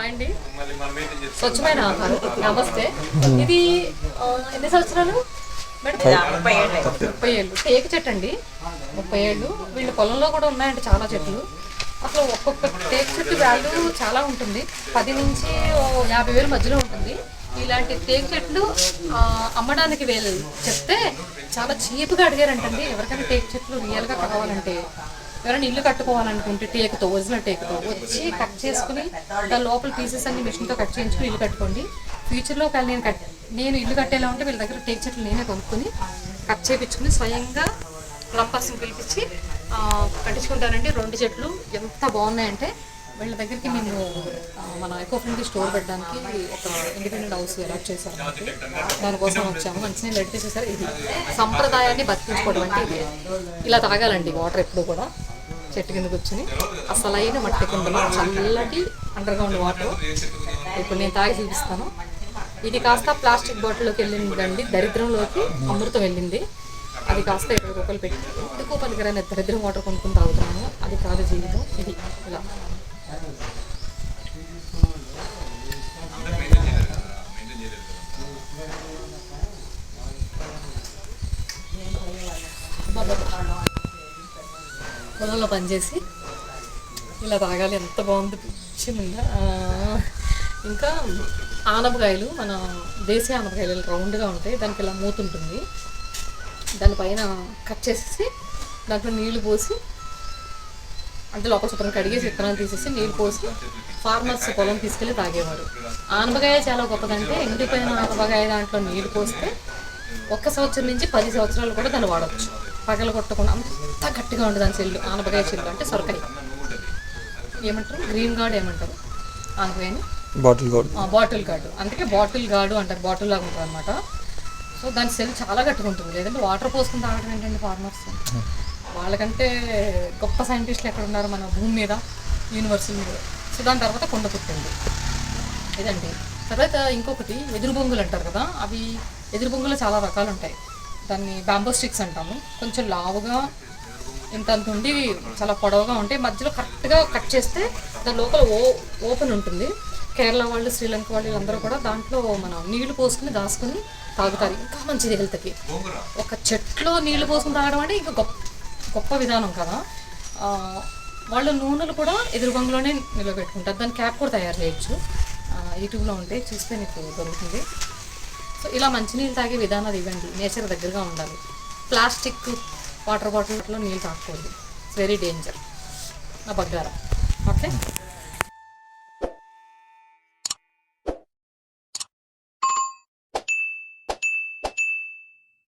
అండి, స్వచ్ఛమైన ఆహారం. నమస్తే. ఇది ఎన్ని సంవత్సరాలు మేడం? 30 ఏళ్ళు. టేకు చెట్టు అండి, 30 ఏళ్ళు. వీళ్ళ పొలంలో కూడా ఉన్నాయండి చాలా చెట్లు. అసలు ఒక్కొక్క టేకు చెట్టు వాల్యూ చాలా ఉంటుంది, 10 నుంచి 50,000 మధ్యలో ఉంటుంది. ఇలాంటి టేకు చెట్లు అమ్మడానికి వీళ్ళు చెప్తే చాలా చీప్గా అడిగారంటండి. ఎవరికైనా టేకు చెట్లు రియల్గా కావాలంటే, ఎవరైనా ఇల్లు కట్టుకోవాలనుకుంటే టేకుతో, ఒరిజినల్ టేకుతో వచ్చి కట్ చేసుకుని దాని లోపల పీసెస్ అన్ని మిషన్తో కట్ చేయించుకుని ఇల్లు కట్టుకోండి. ఫ్యూచర్లో ఒకవేళ నేను ఇల్లు కట్టేలా ఉంటే వీళ్ళ దగ్గర టేకు చెట్లు నేనే కొనుక్కొని కట్ చేయించుకుని స్వయంగా ప్లంబర్స్ని పిలిపించి కట్టించుకుంటానండి. 2 చెట్లు ఎంత బాగున్నాయంటే వీళ్ళ దగ్గరికి మేము మన ఎకో ఫ్రెండ్లీ స్టోర్ పెట్టడానికి ఒక ఇండిపెండెంట్ హౌస్ అలాట్ చేశారు. దానికోసం వచ్చాము. మంచిగా రెడీ చేసేసారు. ఇది సంప్రదాయాన్ని బతికించుకోవడం అంటే ఇది. ఇలా తాగాలండి వాటర్ ఎప్పుడు కూడా చెట్టు కింద కూర్చుని. అసలైన మట్టి కుండలో చల్లటి అండర్ గ్రౌండ్ వాటర్. ఇప్పుడు నేను తాగి చూపిస్తాను. ఇది కాస్త ప్లాస్టిక్ బాటిల్లోకి వెళ్ళిందండి, దరిద్రంలోకి అమృతం వెళ్ళింది. అది కాస్త 20 రూపాయలు పెట్టి ఎందుకో పనికిరాని దరిద్రం వాటర్ కొనుక్కుని తాగుతున్నాను. అది కాదు జీవితం. ఇది ఇలా పొలంలో పనిచేసి ఇలా తాగాలి. ఎంత బాగుంది, పిచ్చిగా. ఇంకా ఆనపకాయలు, మన దేశీయ ఆనపకాయలు రౌండ్గా ఉంటాయి. దానికి ఇలా మూత ఉంటుంది. దానిపైన కట్ చేసేసి దాంట్లో నీళ్లు పోసి, అంటే లోపల శుభ్రం కడిగేసి విత్తనాలు తీసేసి నీళ్ళు పోసి ఫార్మర్స్ పొలం తీసుకెళ్ళి తాగేవారు. ఆనపకాయ చాలా గొప్పదంటే, ఎండిపోయిన ఆనపకాయ దాంట్లో నీళ్ళు పోస్తే 1 సంవత్సరం నుంచి 10 సంవత్సరాలు కూడా దాన్ని వాడవచ్చు. పగల కొట్టకుండా అంత గట్టిగా ఉంటుంది దాని చెల్లు. ఆనపకాయ చెల్లు అంటే సొరకాయ ఏమంటారు, గ్రీన్ గార్డ్ ఏమంటారు ఆనపకాయని? Bottle gourd. అందుకే బాటిల్ గార్డు అంటారు, బాటిల్ లాగా ఉంటుంది అనమాట. సో దాని సెల్ చాలా గట్టిగా ఉంటుంది. లేదంటే వాటర్ పోసుకుని తాగడం ఏంటండి ఫార్మర్స్. వాళ్ళకంటే గొప్ప సైంటిస్టులు ఎక్కడ ఉన్నారు మన భూమి మీద, యూనివర్సిటీ మీద. సో దాని తర్వాత కొండ పుట్టింది ఇదండి. తర్వాత ఇంకొకటి ఎదురు బొంగులు అంటారు కదా, అవి ఎదురు బొంగులు చాలా రకాలు ఉంటాయి. దాన్ని బ్యాంబో స్టిక్స్ అంటాము. కొంచెం లావుగా ఇంత ఉండి చాలా పొడవుగా ఉంటాయి. మధ్యలో కరెక్ట్గా కట్ చేస్తే దాని లోపల ఓపెన్ ఉంటుంది. కేరళ వాళ్ళు, శ్రీలంక వాళ్ళు వీళ్ళందరూ కూడా దాంట్లో మనం నీళ్లు పోసుకుని దాచుకుని తాగుతారు. ఇంకా మంచిది హెల్త్కి. ఒక చెట్లో నీళ్లు పోసుకుని తాగడం అంటే ఇంకా గొప్ప విధానం కదా. వాళ్ళ నూనెలు కూడా ఎదురు బొంగులోనే నిలబెట్టుకుంటారు. దాని క్యాప్ కూడా తయారు చేయొచ్చు. యూట్యూబ్లో ఉంటే చూస్తే నీకు దొరుకుతుంది. సో ఇలా మంచినీళ్ళు తాగే విధానాలు ఇవ్వండి. నేచర్ దగ్గరగా ఉండాలి. ప్లాస్టిక్ వాటర్ బాటిల్లో నీళ్ళు తాగకూడదు. It's very danger. నా బగ్గారా. ఓకే.